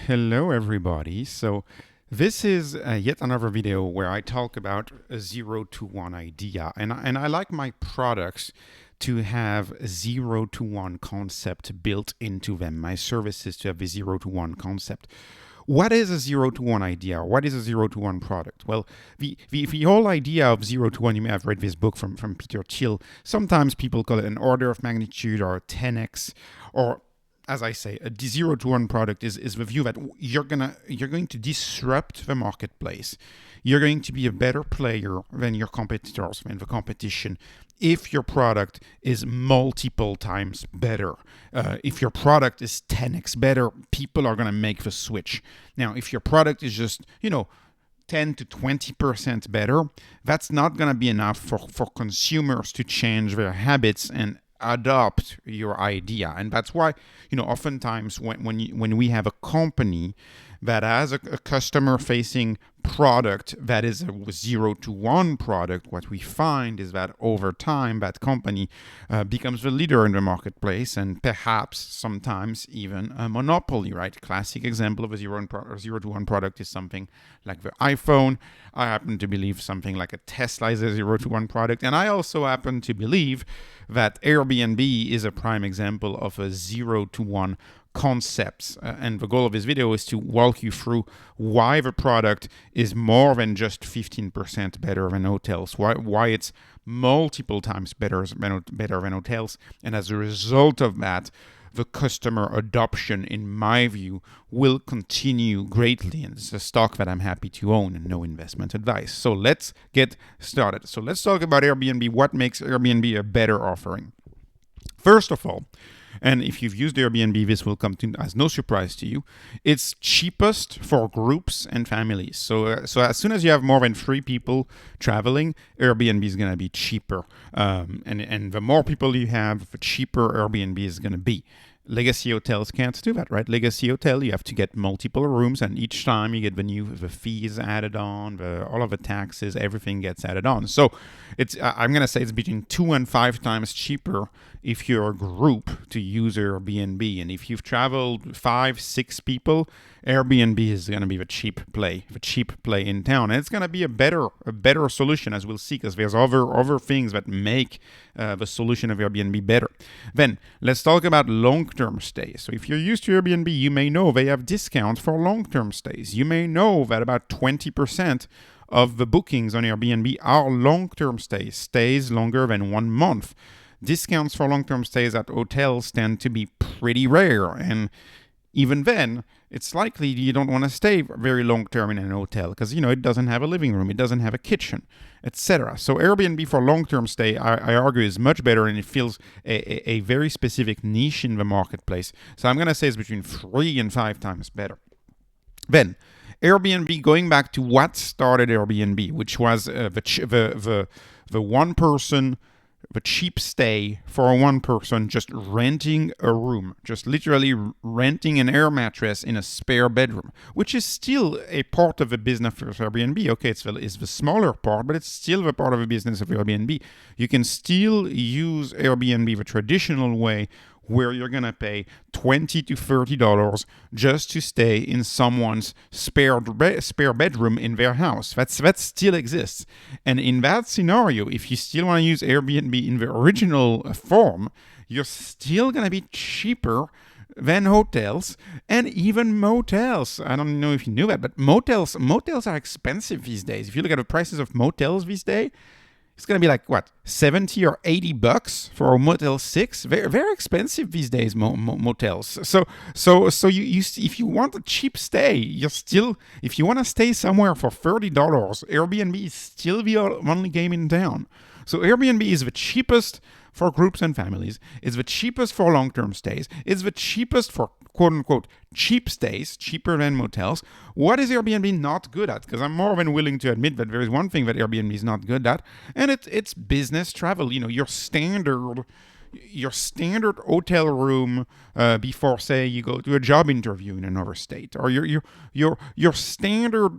Hello everybody. So this is yet another video where I talk about a 0 to 1 idea, and I like my products to have a 0 to 1 concept built into them, my services to have a 0 to 1 concept. What is a 0 to 1 idea? What is a 0 to 1 product? Well, the whole idea of 0 to 1, you may have read this book from Peter Thiel. Sometimes people call it an order of magnitude or a 10x, or as I say, a 0 to 1 product is the view that you're going to disrupt the marketplace. You're going to be a better player than your competitors, than the competition, if your product is multiple times better. If your product is 10x better, people are going to make the switch. Now, if your product is just, 10 to 20% better, that's not going to be enough for consumers to change their habits and adopt your idea. And that's why, oftentimes when we have a company that has a customer facing product that is a 0 to 1 product, what we find is that over time that company becomes the leader in the marketplace, and perhaps sometimes even a monopoly, right? Classic example of a 0 to 1 product is something like the iPhone. I happen to believe something like a Tesla is a 0 to 1 product, and I also happen to believe that Airbnb is a prime example of a 0 to 1 concepts. And the goal of this video is to walk you through why the product is more than just 15% better than hotels, why it's multiple times better than hotels, and as a result of that, the customer adoption, in my view, will continue greatly, and it's a stock that I'm happy to own, and no investment advice. So let's get started. So let's talk about Airbnb. What makes Airbnb a better offering? First of all, and if you've used Airbnb, this will come as no surprise to you, it's cheapest for groups and families. So as soon as you have more than 3 people traveling, Airbnb is going to be cheaper. And the more people you have, the cheaper Airbnb is going to be. Legacy hotels can't do that, right? Legacy hotel, you have to get multiple rooms, and each time you get the fees added on, all of the taxes, everything gets added on. So I'm going to say it's between 2 and 5 times cheaper if you're a group to use Airbnb. And if you've traveled 5, 6 people, Airbnb is going to be the cheap play in town. And it's going to be a better solution, as we'll see, because there's other things that make the solution of Airbnb better. Then let's talk about long-term stays. So if you're used to Airbnb, you may know they have discounts for long-term stays. You may know that about 20% of the bookings on Airbnb are long-term stays longer than 1 month. Discounts for long-term stays at hotels tend to be pretty rare, and even then, it's likely you don't want to stay very long-term in an hotel because, it doesn't have a living room, it doesn't have a kitchen, etc. So Airbnb for long-term stay, I argue, is much better, and it fills a very specific niche in the marketplace. So I'm going to say it's between 3 and 5 times better. Then, Airbnb, going back to what started Airbnb, which was the cheap stay for one person, just renting a room, just literally renting an air mattress in a spare bedroom, which is still a part of the business of Airbnb. Okay, it's the smaller part, but it's still the part of the business of Airbnb. You can still use Airbnb the traditional way, where you're going to pay $20 to $30 just to stay in someone's spare bedroom in their house. That still exists. And in that scenario, if you still want to use Airbnb in the original form, you're still going to be cheaper than hotels and even motels. I don't know if you knew that, but motels are expensive these days. If you look at the prices of motels these days, it's going to be like, what, $70 or $80 for a Motel 6? Very, very expensive these days, motels. So you if you want a cheap stay, if you want to stay somewhere for $30, Airbnb is still the only game in town. So Airbnb is the cheapest for groups and families. It's the cheapest for long-term stays. It's the cheapest for quote-unquote cheap stays, cheaper than motels. What is Airbnb not good at? Because I'm more than willing to admit that there is one thing that Airbnb is not good at, and it's business travel. Your standard your standard hotel room before, say, you go to a job interview in another state, or your standard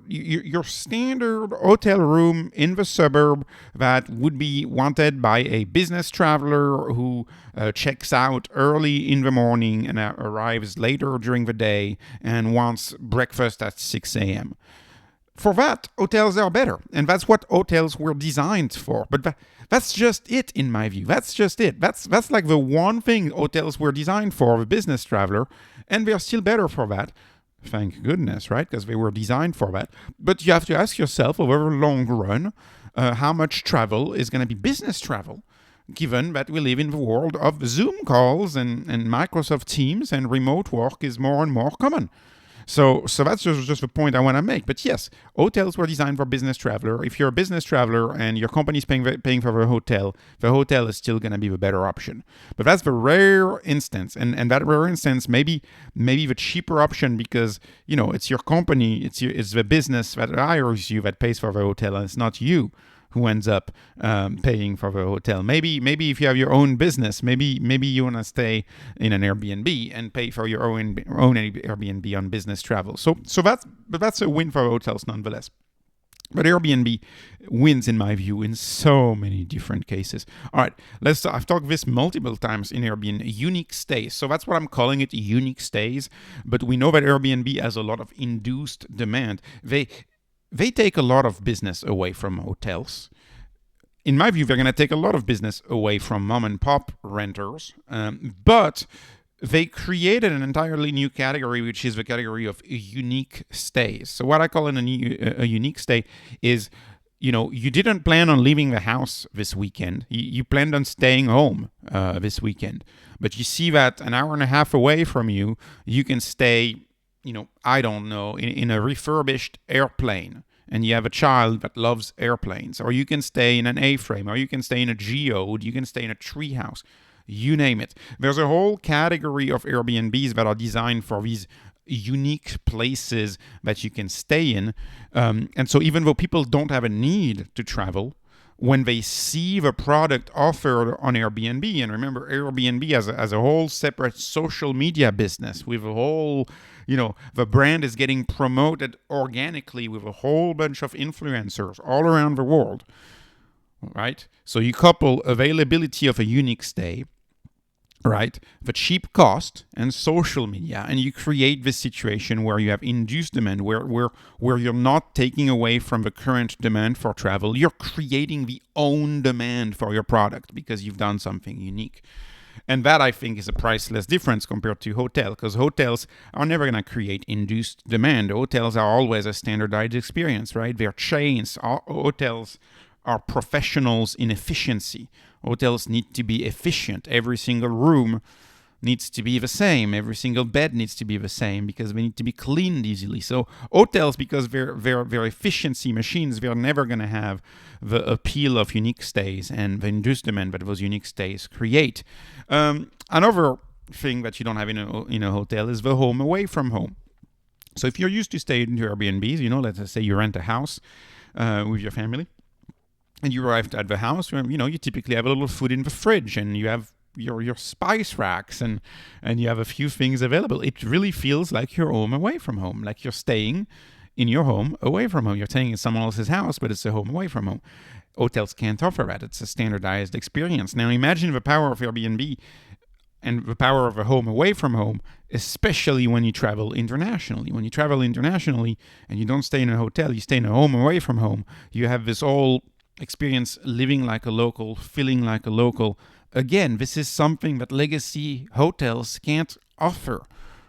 hotel room in the suburb that would be wanted by a business traveler who checks out early in the morning and arrives later during the day and wants breakfast at 6 a.m. For that, hotels are better, and that's what hotels were designed for. But that's just it, in my view. That's just it. That's like the one thing hotels were designed for, the business traveler, and they're still better for that. Thank goodness, right? Because they were designed for that. But you have to ask yourself, over the long run, how much travel is going to be business travel, given that we live in the world of Zoom calls and Microsoft Teams, and remote work is more and more common. So that's just the point I want to make. But yes, hotels were designed for business traveler. If you're a business traveler and your company's paying for the hotel is still going to be the better option. But that's the rare instance. And that rare instance, maybe the cheaper option, because, it's your company, it's the business that hires you that pays for the hotel, and it's not you who ends up paying for the hotel. Maybe if you have your own business, maybe you want to stay in an Airbnb and pay for your own Airbnb on business travel. So that's a win for hotels nonetheless. But Airbnb wins, in my view, in so many different cases. All right, I've talked this multiple times in Airbnb, unique stays. So that's what I'm calling it, unique stays. But we know that Airbnb has a lot of induced demand. They take a lot of business away from hotels. In my view, they're going to take a lot of business away from mom and pop renters. But they created an entirely new category, which is the category of unique stays. So what I call a unique stay is, you didn't plan on leaving the house this weekend. You planned on staying home this weekend. But you see that an hour and a half away from you, you can stay, I don't know, in a refurbished airplane, and you have a child that loves airplanes, or you can stay in an A-frame, or you can stay in a geode, you can stay in a treehouse, you name it. There's a whole category of Airbnbs that are designed for these unique places that you can stay in. And so even though people don't have a need to travel, when they see the product offered on Airbnb, and remember, Airbnb as a whole separate social media business with a whole, the brand is getting promoted organically with a whole bunch of influencers all around the world, right? So you couple availability of a unique stay, right, the cheap cost, and social media, and you create this situation where you have induced demand, where you're not taking away from the current demand for travel. You're creating the own demand for your product because you've done something unique. And that, I think, is a priceless difference compared to hotel, because hotels are never going to create induced demand. Hotels are always a standardized experience, right? They're chains. Hotels are professionals in efficiency. Hotels need to be efficient. Every single room needs to be the same. Every single bed needs to be the same because they need to be cleaned easily. So hotels, because they're efficiency machines, they're never going to have the appeal of unique stays and the induced demand that those unique stays create. Another thing that you don't have in a hotel is the home away from home. So if you're used to staying in Airbnbs, let's say you rent a house with your family, and you arrived at the house, you typically have a little food in the fridge, and you have your spice racks, and you have a few things available. It really feels like you're home away from home, like you're staying in your home away from home. You're staying in someone else's house, but it's a home away from home. Hotels can't offer that. It's a standardized experience. Now imagine the power of Airbnb and the power of a home away from home, especially when you travel internationally. When you travel internationally and you don't stay in a hotel, you stay in a home away from home, you have this whole experience living like a local, feeling like a local. Again, this is something that legacy hotels can't offer,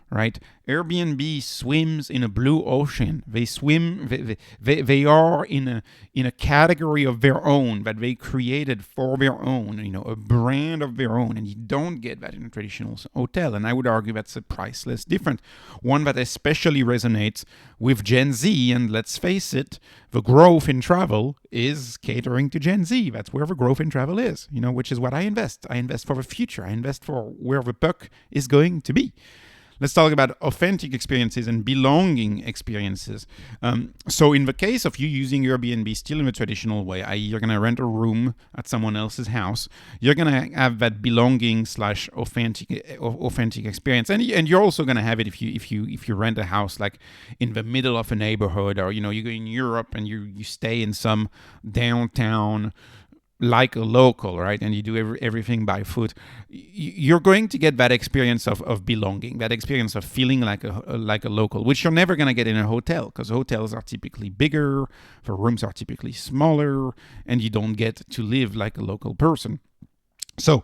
right? Airbnb swims in a blue ocean. They swim, they are in a category of their own that they created for their own, a brand of their own, and you don't get that in a traditional hotel. And I would argue that's a priceless difference, one that especially resonates with Gen Z. And let's face it, the growth in travel is catering to Gen Z. That's where the growth in travel is, which is what I invest. I invest for the future. I invest for where the puck is going to be. let's talk about authentic experiences and belonging experiences. So in the case of you using Airbnb still in the traditional way, i.e. you're going to rent a room at someone else's house, you're going to have that belonging slash authentic experience. And you're also going to have it if you rent a house like in the middle of a neighborhood, or you go in Europe and you stay in some downtown like a local, right? And you do everything by foot. You're going to get that experience of belonging, that experience of feeling like a local, which you're never going to get in a hotel, because hotels are typically bigger, the rooms are typically smaller, and you don't get to live like a local person. So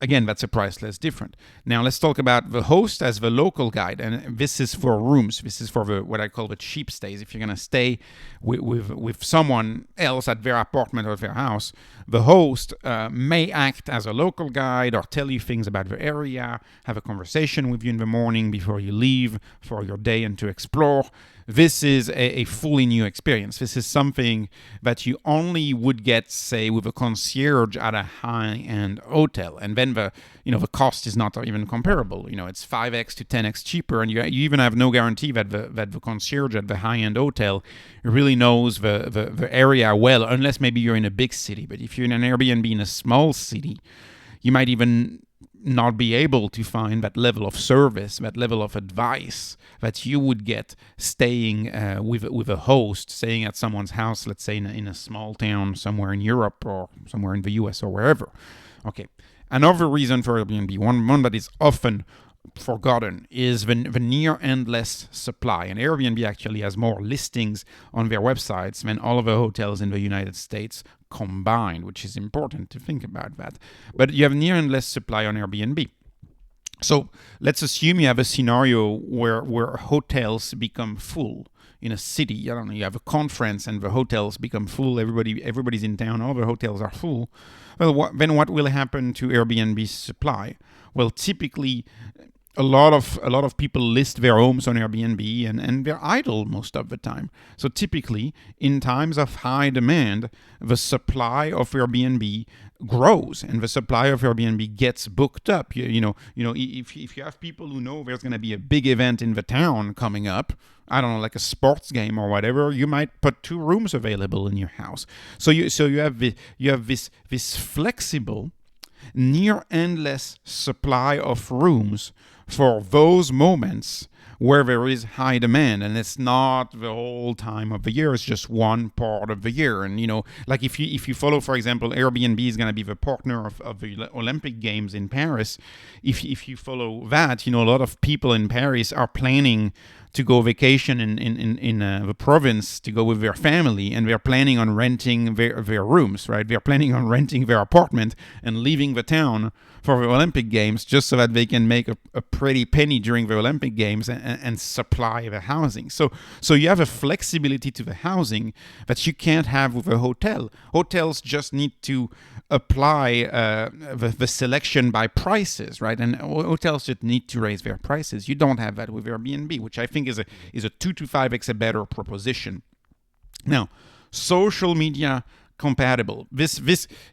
again, that's a priceless different. Now let's talk about the host as the local guide, and this is for rooms. This is for what I call the cheap stays. If you're gonna stay with someone else at their apartment or their house, the host may act as a local guide or tell you things about the area, have a conversation with you in the morning before you leave for your day and to explore. This is a fully new experience. This is something that you only would get, say, with a concierge at a high-end hotel, and then the cost is not even comparable. It's 5x to 10x cheaper, and you even have no guarantee that the concierge at the high-end hotel really knows the area well, unless maybe you're in a big city. But if you're in an Airbnb in a small city, you might even not be able to find that level of service, that level of advice that you would get staying with a host, staying at someone's house, let's say in a small town somewhere in Europe or somewhere in the US or wherever. Okay. Another reason for Airbnb, one that is often forgotten, is the near endless supply. And Airbnb actually has more listings on their websites than all of the hotels in the United States combined, which is important to think about that. But you have near endless supply on Airbnb. So let's assume you have a scenario where hotels become full in a city. I don't know, you have a conference and the hotels become full. Everybody's in town. All the hotels are full. Well, then what will happen to Airbnb's supply? Well, typically, a lot of people list their homes on Airbnb and they're idle most of the time. So typically, in times of high demand, the supply of Airbnb grows and the supply of Airbnb gets booked up. If you have people who know there's going to be a big event in the town coming up, I don't know, like a sports game or whatever, you might put 2 rooms available in your house. So you have this flexible, near endless supply of rooms for those moments where there is high demand, and it's not the whole time of the year, it's just one part of the year. And like if you follow, for example, Airbnb is going to be the partner of the Olympic Games in Paris. If you follow that, a lot of people in Paris are planning to go vacation in the province, to go with their family, and they're planning on renting their rooms, right? They're planning on renting their apartment and leaving the town for the Olympic Games, just so that they can make a pretty penny during the Olympic Games and supply the housing. So you have a flexibility to the housing that you can't have with a hotel. Hotels just need to apply the selection by prices, right? And hotels just need to raise their prices. You don't have that with Airbnb, which I think is a 2 to 5x a better proposition. Now, social media compatible. This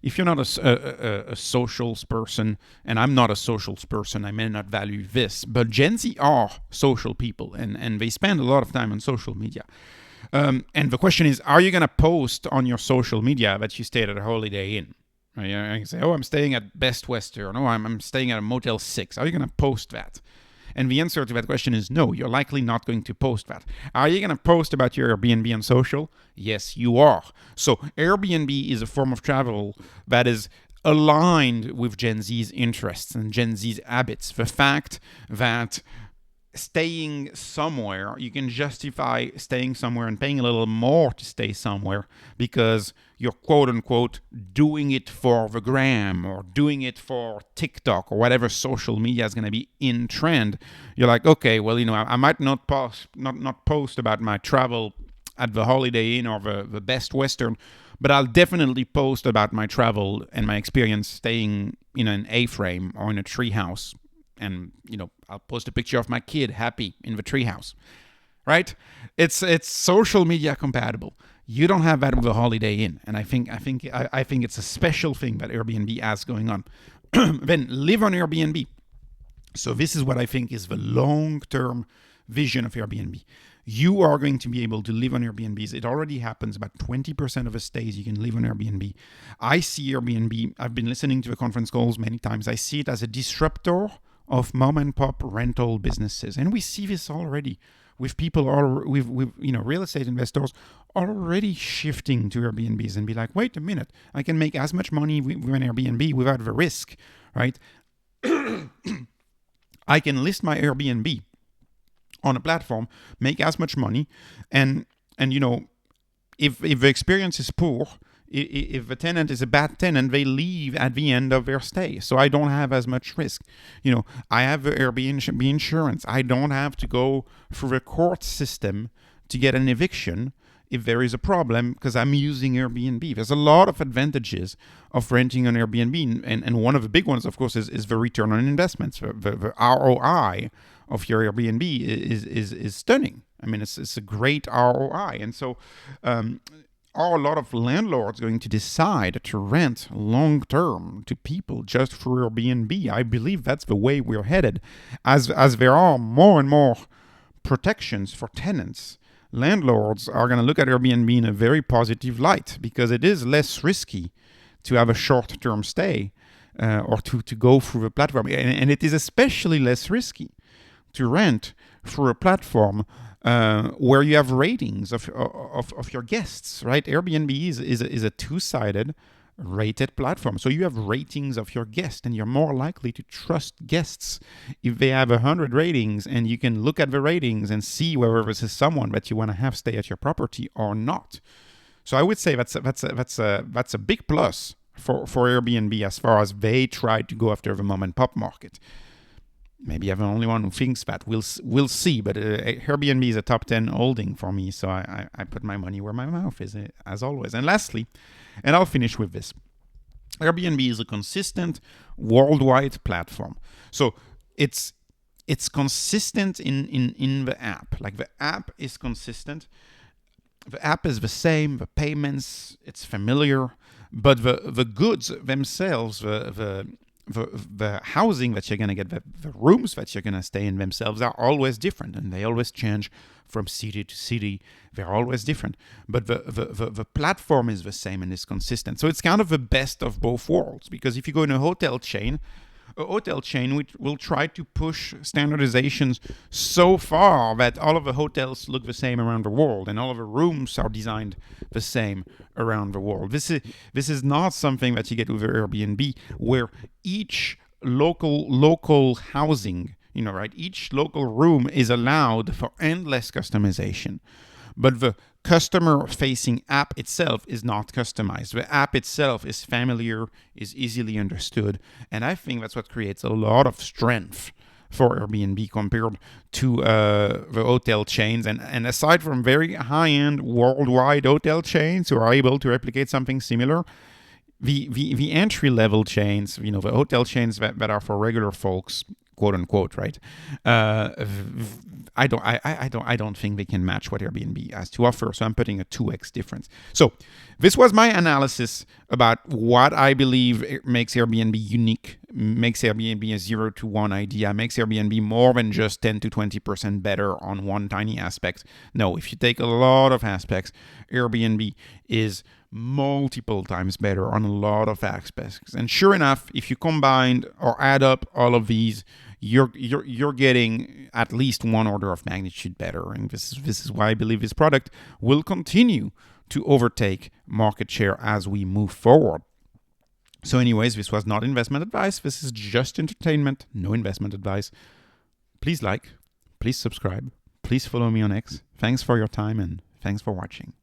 if you're not a socials person, and I'm not a socials person, I may not value this, but Gen Z are social people, and they spend a lot of time on social media. And the question is, are you going to post on your social media that you stayed at a Holiday Inn? You can say, I'm staying at Best Western, or I'm staying at a Motel 6. Are you going to post that? And the answer to that question is no, you're likely not going to post that. Are you going to post about your Airbnb on social? Yes, you are. So Airbnb is a form of travel that is aligned with Gen Z's interests and Gen Z's habits. The fact that staying somewhere, you can justify staying somewhere and paying a little more to stay somewhere because you're quote unquote doing it for the gram or doing it for TikTok or whatever social media is going to be in trend. You're like, okay, well, I might not post about my travel at the Holiday Inn or the Best Western, but I'll definitely post about my travel and my experience staying in an A-frame or in a treehouse. And, I'll post a picture of my kid happy in the treehouse, right? It's social media compatible. You don't have that with a Holiday Inn. And I think it's a special thing that Airbnb has going on. Then live on Airbnb. So this is what I think is the long-term vision of Airbnb. You are going to be able to live on Airbnbs. It already happens. About 20% of the stays you can live on Airbnb. I see Airbnb, I've been listening to the conference calls many times. I see it as a disruptor of mom and pop rental businesses. And we see this already with people, with real estate investors already shifting to Airbnbs and be like, wait a minute, I can make as much money with an Airbnb without the risk, right? I can list my Airbnb on a platform, make as much money, and if the experience is poor, if the tenant is a bad tenant, they leave at the end of their stay. So I don't have as much risk. I have the Airbnb insurance. I don't have to go through the court system to get an eviction if there is a problem because I'm using Airbnb. There's a lot of advantages of renting on Airbnb. And one of the big ones, of course, is the return on investments. The ROI of your Airbnb is stunning. I mean, it's a great ROI. And so are a lot of landlords going to decide to rent long-term to people just through Airbnb? I believe that's the way we're headed. As there are more and more protections for tenants, landlords are going to look at Airbnb in a very positive light because it is less risky to have a short-term stay or to go through the platform. And it is especially less risky to rent through a platform where you have ratings of your guests, right? Airbnb is a two-sided rated platform. So you have ratings of your guests, and you're more likely to trust guests if they have 100 ratings, and you can look at the ratings and see whether this is someone that you want to have stay at your property or not. So I would say that's a big plus for Airbnb as far as they try to go after the mom and pop market. Maybe I'm the only one who thinks that. We'll see. But Airbnb is a top 10 holding for me, so I put my money where my mouth is, as always. And lastly, and I'll finish with this, Airbnb is a consistent worldwide platform. So it's consistent in the app. Like the app is consistent. The app is the same. The payments, it's familiar. But the goods themselves, the housing that you're going to get, the rooms that you're going to stay in themselves are always different, and they always change from city to city. They're always different. But the platform is the same and is consistent. So it's kind of the best of both worlds, because if you go in a hotel chain which will try to push standardizations so far that all of the hotels look the same around the world and all of the rooms are designed the same around the world. This is not something that you get with Airbnb, where each local housing, right? Each local room is allowed for endless customization. But the customer-facing app itself is not customized. The app itself is familiar, is easily understood, and I think that's what creates a lot of strength for Airbnb compared to the hotel chains. And aside from very high-end worldwide hotel chains who are able to replicate something similar, the entry-level chains, the hotel chains that are for regular folks, quote unquote, right? I don't think they can match what Airbnb has to offer. So I'm putting a 2x difference. So this was my analysis about what I believe makes Airbnb unique, makes Airbnb a 0 to 1 idea, makes Airbnb more than just 10 to 20% better on one tiny aspect. No, if you take a lot of aspects, Airbnb is multiple times better on a lot of aspects. And sure enough, if you combine or add up all of these, you're getting at least one order of magnitude better. And this is why I believe this product will continue to overtake market share as we move forward. So anyways, this was not investment advice. This is just entertainment, no investment advice. Please like, please subscribe, please follow me on X. Thanks for your time and thanks for watching.